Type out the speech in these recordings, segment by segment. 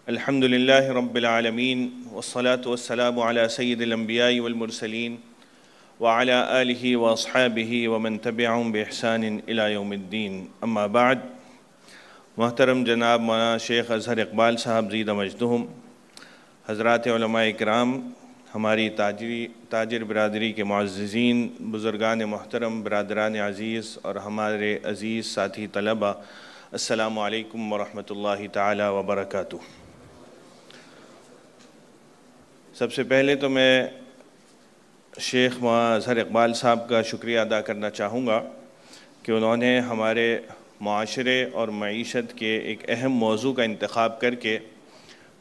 الحمد لله رب العالمين والصلاة والسلام على سيد الأنبياء والمرسلين وعلى آله وأصحابه ومن تبعهم بإحسان إلى يوم الدين اما بعد۔ محترم جناب مولانا شیخ اظہر اقبال صاحب زیدہ مجدہم، حضرات علماء اکرام، ہماری تاجر برادری کے معززین، بزرگان محترم، برادران عزیز اور ہمارے عزیز ساتھی طلبہ، السلام علیکم ورحمۃ اللہ تعالی وبرکاتہ۔ سب سے پہلے تو میں شیخ مولانا اظہر اقبال صاحب کا شکریہ ادا کرنا چاہوں گا کہ انہوں نے ہمارے معاشرے اور معیشت کے ایک اہم موضوع کا انتخاب کر کے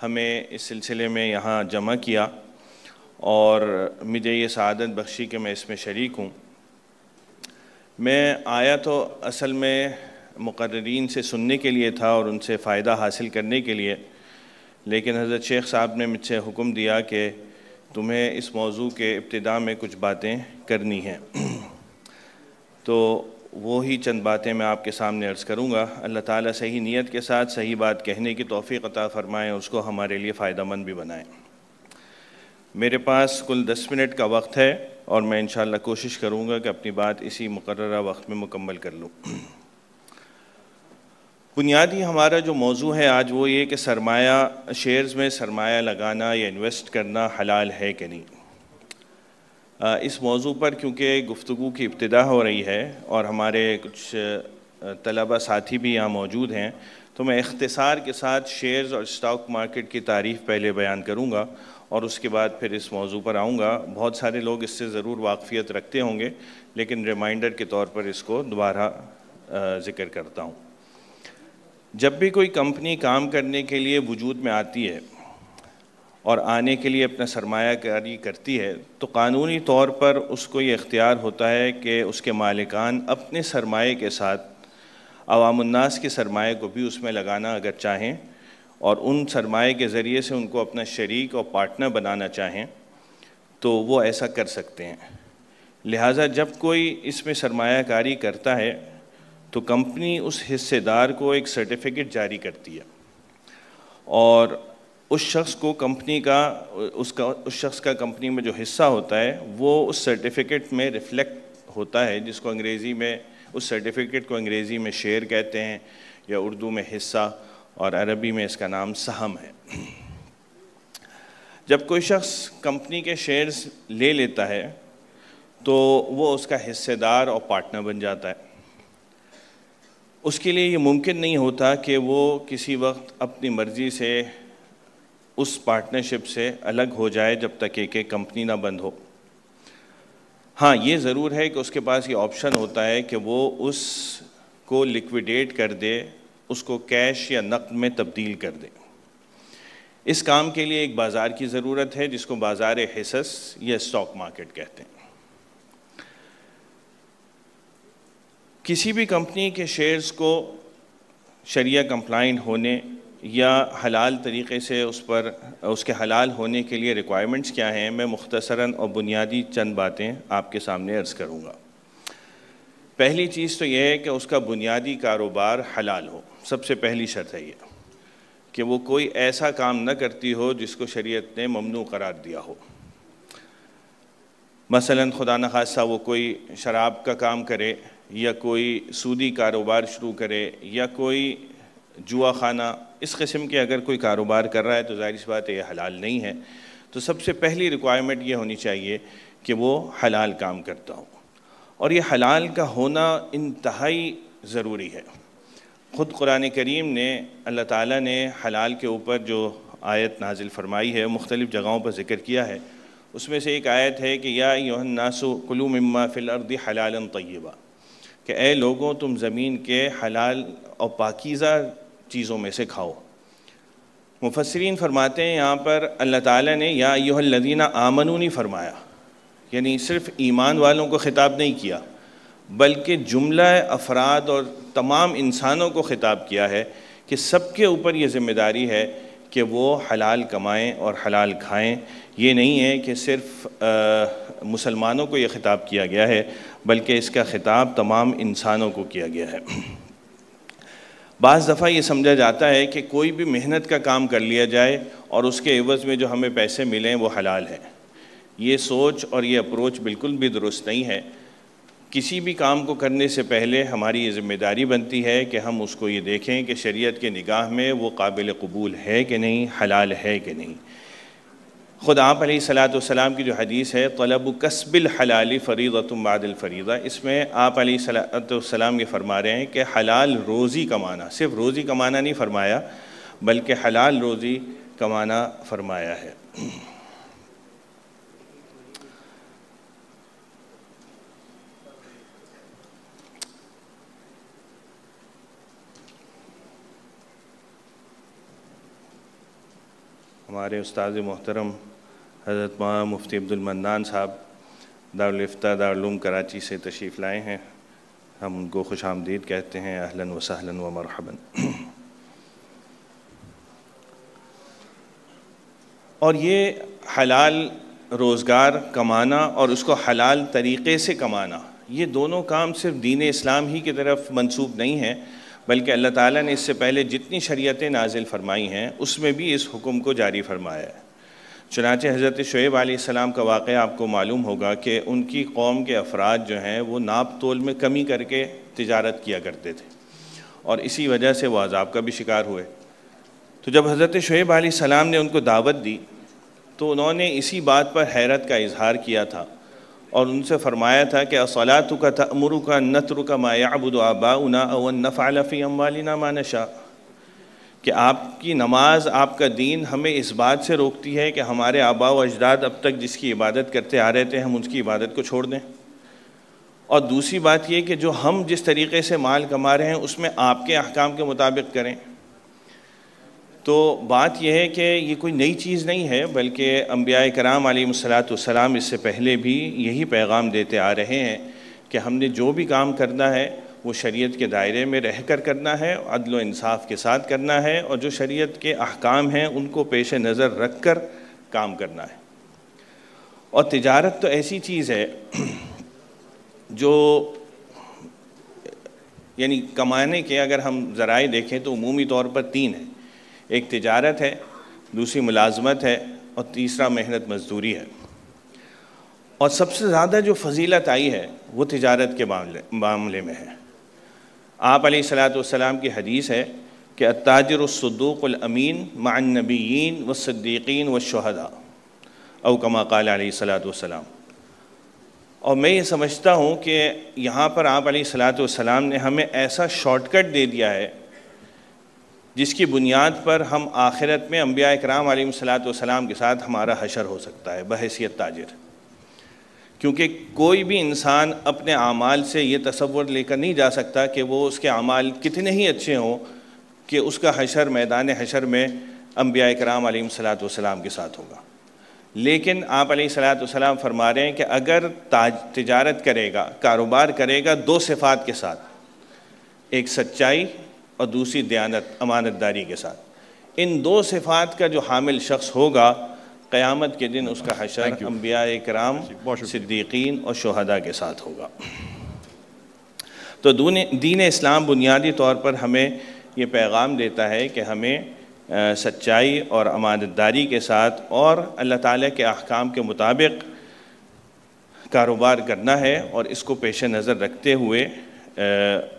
ہمیں اس سلسلے میں یہاں جمع کیا اور مجھے یہ سعادت بخشی کہ میں اس میں شریک ہوں۔ میں آیا تو اصل میں مقررین سے سننے کے لیے تھا اور ان سے فائدہ حاصل کرنے کے لیے، لیکن حضرت شیخ صاحب نے مجھ سے حکم دیا کہ تمہیں اس موضوع کے ابتدا میں کچھ باتیں کرنی ہیں، تو وہی چند باتیں میں آپ کے سامنے عرض کروں گا۔ اللہ تعالیٰ صحیح نیت کے ساتھ صحیح بات کہنے کی توفیق عطا فرمائیں، اس کو ہمارے لیے فائدہ مند بھی بنائیں۔ میرے پاس کل 10 منٹ کا وقت ہے اور میں انشاءاللہ کوشش کروں گا کہ اپنی بات اسی مقررہ وقت میں مکمل کر لوں۔ بنیادی ہمارا جو موضوع ہے آج وہ یہ کہ سرمایہ شیئرز میں سرمایہ لگانا یا انویسٹ کرنا حلال ہے کہ نہیں۔ اس موضوع پر کیونکہ گفتگو کی ابتدا ہو رہی ہے اور ہمارے کچھ طلبہ ساتھی بھی یہاں موجود ہیں، تو میں اختصار کے ساتھ شیئرز اور اسٹاک مارکیٹ کی تعریف پہلے بیان کروں گا اور اس کے بعد پھر اس موضوع پر آؤں گا۔ بہت سارے لوگ اس سے ضرور واقفیت رکھتے ہوں گے، لیکن ریمائنڈر کے طور پر اس کو دوبارہ ذکر کرتا ہوں۔ جب بھی کوئی کمپنی کام کرنے کے لیے وجود میں آتی ہے اور آنے کے لیے اپنا سرمایہ کاری کرتی ہے، تو قانونی طور پر اس کو یہ اختیار ہوتا ہے کہ اس کے مالکان اپنے سرمایے کے ساتھ عوام الناس کے سرمایے کو بھی اس میں لگانا اگر چاہیں اور ان سرمایے کے ذریعے سے ان کو اپنا شریک اور پارٹنر بنانا چاہیں تو وہ ایسا کر سکتے ہیں۔ لہٰذا جب کوئی اس میں سرمایہ کاری کرتا ہے تو کمپنی اس حصے دار کو ایک سرٹیفکیٹ جاری کرتی ہے اور اس شخص کو کمپنی کا اس شخص کا کمپنی میں جو حصہ ہوتا ہے وہ اس سرٹیفکیٹ میں ریفلیکٹ ہوتا ہے، جس کو انگریزی میں اس سرٹیفکیٹ کو انگریزی میں شیئر کہتے ہیں یا اردو میں حصہ اور عربی میں اس کا نام سہم ہے۔ جب کوئی شخص کمپنی کے شیئرز لے لیتا ہے تو وہ اس کا حصے دار اور پارٹنر بن جاتا ہے۔ اس کے لیے یہ ممکن نہیں ہوتا کہ وہ کسی وقت اپنی مرضی سے اس پارٹنرشپ سے الگ ہو جائے جب تک کہ کمپنی نہ بند ہو۔ ہاں یہ ضرور ہے کہ اس کے پاس یہ آپشن ہوتا ہے کہ وہ اس کو لیکویڈیٹ کر دے، اس کو کیش یا نقد میں تبدیل کر دے۔ اس کام کے لیے ایک بازار کی ضرورت ہے جس کو بازار حصص یا اسٹاک مارکیٹ کہتے ہیں۔ کسی بھی کمپنی کے شیئرز کو شریعہ کمپلائنٹ ہونے یا حلال طریقے سے اس کے حلال ہونے کے لیے ریکوائرمنٹس کیا ہیں، میں مختصراً اور بنیادی چند باتیں آپ کے سامنے عرض کروں گا۔ پہلی چیز تو یہ ہے کہ اس کا بنیادی کاروبار حلال ہو۔ سب سے پہلی شرط ہے یہ کہ وہ کوئی ایسا کام نہ کرتی ہو جس کو شریعت نے ممنوع قرار دیا ہو۔ مثلاً خدا نخواستہ وہ کوئی شراب کا کام کرے یا کوئی سودی کاروبار شروع کرے یا کوئی جوا خانہ، اس قسم کے اگر کوئی کاروبار کر رہا ہے تو ظاہر سی بات ہے یہ حلال نہیں ہے۔ تو سب سے پہلی ریکوائرمنٹ یہ ہونی چاہیے کہ وہ حلال کام کرتا ہو، اور یہ حلال کا ہونا انتہائی ضروری ہے۔ خود قرآن کریم نے اللہ تعالیٰ نے حلال کے اوپر جو آیت نازل فرمائی ہے مختلف جگہوں پر ذکر کیا ہے، اس میں سے ایک آیت ہے کہ یا ایھا الناس کلوا مما فی الارض حلالا طیبا، کہ اے لوگوں تم زمین کے حلال اور پاکیزہ چیزوں میں سے کھاؤ۔ مفسرین فرماتے ہیں یہاں پر اللہ تعالیٰ نے یا ایھا الذین آمنوا نہیں فرمایا، یعنی صرف ایمان والوں کو خطاب نہیں کیا، بلکہ جملہ افراد اور تمام انسانوں کو خطاب کیا ہے کہ سب کے اوپر یہ ذمہ داری ہے کہ وہ حلال کمائیں اور حلال کھائیں۔ یہ نہیں ہے کہ صرف مسلمانوں کو یہ خطاب کیا گیا ہے، بلکہ اس کا خطاب تمام انسانوں کو کیا گیا ہے۔ بعض دفعہ یہ سمجھا جاتا ہے کہ کوئی بھی محنت کا کام کر لیا جائے اور اس کے عوض میں جو ہمیں پیسے ملیں وہ حلال ہے۔ یہ سوچ اور یہ اپروچ بالکل بھی درست نہیں ہے۔ کسی بھی کام کو کرنے سے پہلے ہماری یہ ذمہ داری بنتی ہے کہ ہم اس کو یہ دیکھیں کہ شریعت کے نگاہ میں وہ قابل قبول ہے کہ نہیں، حلال ہے کہ نہیں۔ خود آپ علیہ السلام کی جو حدیث ہے طلب کسب الحلال فریضۃ بعد الفریضہ، اس میں آپ علیہ السلام یہ فرما رہے ہیں کہ حلال روزی کمانا، صرف روزی کمانا نہیں فرمایا بلکہ حلال روزی کمانا فرمایا ہے۔ ہمارے استاذ محترم حضرت مولانا مفتی عبد المنان صاحب دارالفتہ دارالعلوم کراچی سے تشریف لائے ہیں، ہم ان کو خوش آمدید کہتے ہیں، اہلاً و سہلاً و مرحباً۔ اور یہ حلال روزگار کمانا اور اس کو حلال طریقے سے کمانا، یہ دونوں کام صرف دین اسلام ہی کی طرف منسوب نہیں ہیں، بلکہ اللہ تعالیٰ نے اس سے پہلے جتنی شریعتیں نازل فرمائی ہیں اس میں بھی اس حکم کو جاری فرمایا ہے۔ چنانچہ حضرت شعیب علیہ السلام کا واقعہ آپ کو معلوم ہوگا کہ ان کی قوم کے افراد جو ہیں وہ ناپ تول میں کمی کر کے تجارت کیا کرتے تھے، اور اسی وجہ سے وہ عذاب کا بھی شکار ہوئے۔ تو جب حضرت شعیب علیہ السلام نے ان کو دعوت دی تو انہوں نے اسی بات پر حیرت کا اظہار کیا تھا اور ان سے فرمایا تھا کہ اصلاتک تأمرک ان نترک ما یعبد آباؤنا او ان نفعل فی اموالنا ما نشاء، کہ آپ کی نماز، آپ کا دین ہمیں اس بات سے روکتی ہے کہ ہمارے آباء و اجداد اب تک جس کی عبادت کرتے آ رہے تھے ہم اس کی عبادت کو چھوڑ دیں، اور دوسری بات یہ کہ جو ہم جس طریقے سے مال کما رہے ہیں اس میں آپ کے احکام کے مطابق کریں۔ تو بات یہ ہے کہ یہ کوئی نئی چیز نہیں ہے، بلکہ انبیاء کرام علیہ السلام اس سے پہلے بھی یہی پیغام دیتے آ رہے ہیں کہ ہم نے جو بھی کام کرنا ہے وہ شریعت کے دائرے میں رہ کر کرنا ہے، عدل و انصاف کے ساتھ کرنا ہے، اور جو شریعت کے احکام ہیں ان کو پیش نظر رکھ کر کام کرنا ہے۔ اور تجارت تو ایسی چیز ہے جو یعنی کمانے کے اگر ہم ذرائع دیکھیں تو عمومی طور پر تین ہیں، ایک تجارت ہے، دوسری ملازمت ہے، اور تیسرا محنت مزدوری ہے۔ اور سب سے زیادہ جو فضیلت آئی ہے وہ تجارت کے معاملے میں ہے۔ آپ علیہ السلام کی حدیث ہے کہ التاجر الصدوق الامین مع النبیین والصدیقین والشہداء، او کما قال علیہ السلام۔ اور میں یہ سمجھتا ہوں کہ یہاں پر آپ علیہ السلام نے ہمیں ایسا شارٹ کٹ دے دیا ہے جس کی بنیاد پر ہم آخرت میں انبیاء اکرام علیہ السلام کے ساتھ ہمارا حشر ہو سکتا ہے بحیثیت تاجر۔ کیونکہ کوئی بھی انسان اپنے اعمال سے یہ تصور لے کر نہیں جا سکتا کہ وہ اس کے اعمال کتنے ہی اچھے ہوں کہ اس کا حشر میدان حشر میں انبیاء اکرام علیہ السلام کے ساتھ ہوگا۔ لیکن آپ علیہ السلام فرما رہے ہیں کہ اگر تجارت کرے گا، کاروبار کرے گا دو صفات کے ساتھ، ایک سچائی اور دوسری دیانت، امانت داری کے ساتھ، ان دو صفات کا جو حامل شخص ہوگا قیامت کے دن اس کا حشر انبیاء اکرام، صدیقین اور شہداء کے ساتھ ہوگا۔ تو دین اسلام بنیادی طور پر ہمیں یہ پیغام دیتا ہے کہ ہمیں سچائی اور امانت داری کے ساتھ اور اللہ تعالیٰ کے احکام کے مطابق کاروبار کرنا ہے، اور اس کو پیش نظر رکھتے ہوئے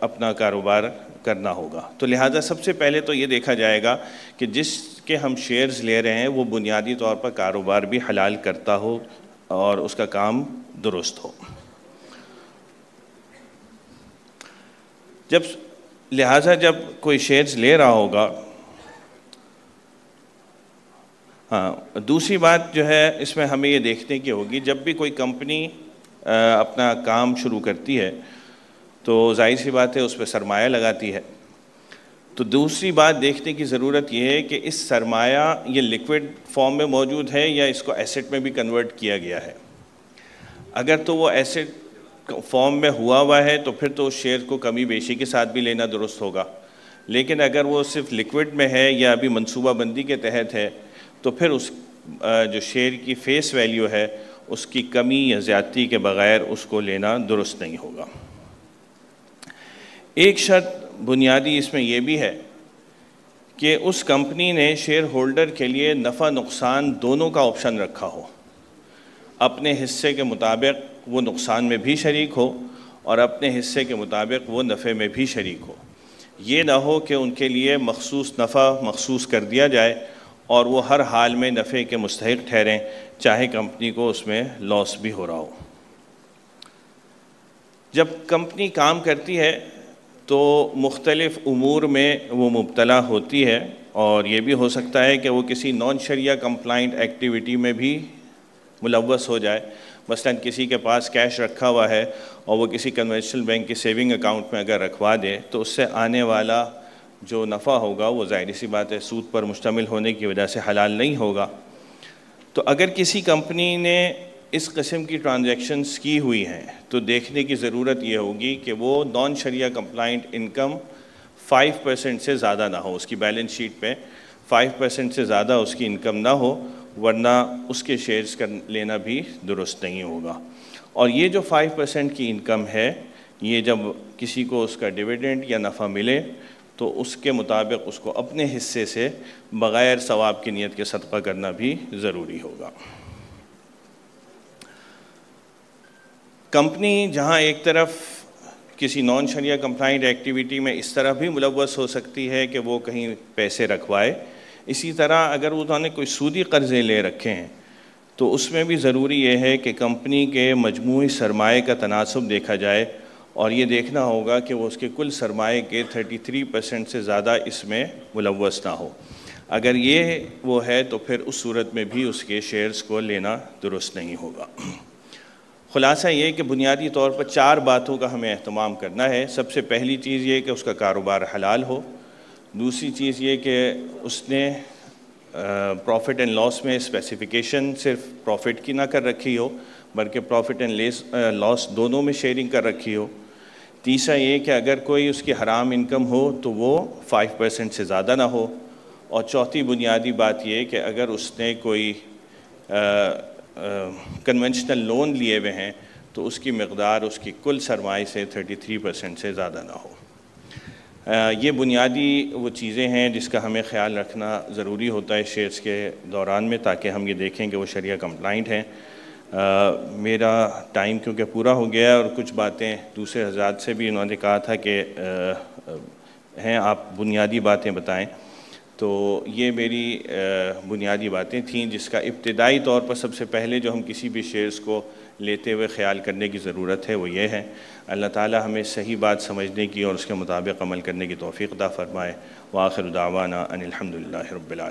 اپنا کاروبار کرنا ہوگا۔ تو لہٰذا سب سے پہلے تو یہ دیکھا جائے گا کہ جس کے ہم شیئرز لے رہے ہیں وہ بنیادی طور پر کاروبار بھی حلال کرتا ہو اور اس کا کام درست ہو۔ لہٰذا جب کوئی شیئرز لے رہا ہوگا، دوسری بات جو ہے اس میں ہمیں یہ دیکھنے کی ہوگی، جب بھی کوئی کمپنی اپنا کام شروع کرتی ہے تو ظاہر سی بات ہے اس پہ سرمایہ لگاتی ہے۔ تو دوسری بات دیکھنے کی ضرورت یہ ہے کہ اس سرمایہ یہ لیکوڈ فارم میں موجود ہے یا اس کو ایسٹ میں بھی کنورٹ کیا گیا ہے۔ اگر تو وہ ایسٹ فارم میں ہوا ہے تو پھر تو اس شیئر کو کمی بیشی کے ساتھ بھی لینا درست ہوگا، لیکن اگر وہ صرف لیکوڈ میں ہے یا ابھی منصوبہ بندی کے تحت ہے تو پھر اس جو شیئر کی فیس ویلیو ہے اس کی کمی یا زیادتی کے بغیر اس کو لینا درست نہیں ہوگا۔ ایک شرط بنیادی اس میں یہ بھی ہے کہ اس کمپنی نے شیئر ہولڈر کے لیے نفع نقصان دونوں کا آپشن رکھا ہو، اپنے حصے کے مطابق وہ نقصان میں بھی شریک ہو اور اپنے حصے کے مطابق وہ نفع میں بھی شریک ہو۔ یہ نہ ہو کہ ان کے لیے مخصوص نفع مخصوص کر دیا جائے اور وہ ہر حال میں نفع کے مستحق ٹھہریں، چاہے کمپنی کو اس میں لاس بھی ہو رہا ہو۔ جب کمپنی کام کرتی ہے تو مختلف امور میں وہ مبتلا ہوتی ہے، اور یہ بھی ہو سکتا ہے کہ وہ کسی نان شریعہ کمپلائنٹ ایکٹیویٹی میں بھی ملوث ہو جائے۔ مثلاً کسی کے پاس کیش رکھا ہوا ہے اور وہ کسی کنونشنل بینک کی سیونگ اکاؤنٹ میں اگر رکھوا دے تو اس سے آنے والا جو نفع ہوگا وہ ظاہر سی بات ہے سود پر مشتمل ہونے کی وجہ سے حلال نہیں ہوگا۔ تو اگر کسی کمپنی نے اس قسم کی ٹرانزیکشنز کی ہوئی ہیں تو دیکھنے کی ضرورت یہ ہوگی کہ وہ نان شریعہ کمپلائنٹ انکم 5% سے زیادہ نہ ہو، اس کی بیلنس شیٹ پہ 5% سے زیادہ اس کی انکم نہ ہو، ورنہ اس کے شیئرز کا لینا بھی درست نہیں ہوگا۔ اور یہ جو 5% کی انکم ہے، یہ جب کسی کو اس کا ڈیویڈنڈ یا نفع ملے تو اس کے مطابق اس کو اپنے حصے سے بغیر ثواب کی نیت کے صدقہ کرنا بھی ضروری ہوگا۔ کمپنی جہاں ایک طرف کسی نان شریعہ کمپلائنٹ ایکٹیویٹی میں اس طرح بھی ملوث ہو سکتی ہے کہ وہ کہیں پیسے رکھوائے، اسی طرح اگر انہوں نے کوئی سودی قرضے لے رکھے ہیں تو اس میں بھی ضروری یہ ہے کہ کمپنی کے مجموعی سرمایے کا تناسب دیکھا جائے، اور یہ دیکھنا ہوگا کہ وہ اس کے کل سرمایے کے 33% سے زیادہ اس میں ملوث نہ ہو۔ اگر یہ وہ ہے تو پھر اس صورت میں بھی اس کے شیئرز کو لینا درست نہیں ہوگا۔ خلاصہ یہ کہ بنیادی طور پر 4 باتوں کا ہمیں اہتمام کرنا ہے۔ سب سے پہلی چیز یہ کہ اس کا کاروبار حلال ہو، دوسری چیز یہ کہ اس نے پروفٹ اینڈ لاس میں اسپیسیفیکیشن صرف پروفٹ کی نہ کر رکھی ہو بلکہ پروفٹ اینڈ لاس دونوں میں شیئرنگ کر رکھی ہو۔ تیسرا یہ کہ اگر کوئی اس کی حرام انکم ہو تو وہ 5% سے زیادہ نہ ہو، اور چوتھی بنیادی بات یہ کہ اگر اس نے کوئی کنونشنل لون لیے ہوئے ہیں تو اس کی مقدار اس کی کل سرمائے سے 33% سے زیادہ نہ ہو۔ یہ بنیادی وہ چیزیں ہیں جس کا ہمیں خیال رکھنا ضروری ہوتا ہے شیئرز کے دوران میں، تاکہ ہم یہ دیکھیں کہ وہ شریعہ کمپلائنٹ ہیں۔ میرا ٹائم کیونکہ پورا ہو گیا ہے اور کچھ باتیں دوسرے حضرات سے بھی انہوں نے کہا تھا کہ ہیں آپ بنیادی باتیں بتائیں، تو یہ میری بنیادی باتیں تھیں جس کا ابتدائی طور پر سب سے پہلے جو ہم کسی بھی شیئرز کو لیتے ہوئے خیال کرنے کی ضرورت ہے وہ یہ ہے۔ اللہ تعالی ہمیں صحیح بات سمجھنے کی اور اس کے مطابق عمل کرنے کی توفیق عطا فرمائے۔ وآخر دعوانا ان الحمدللہ رب العالمین۔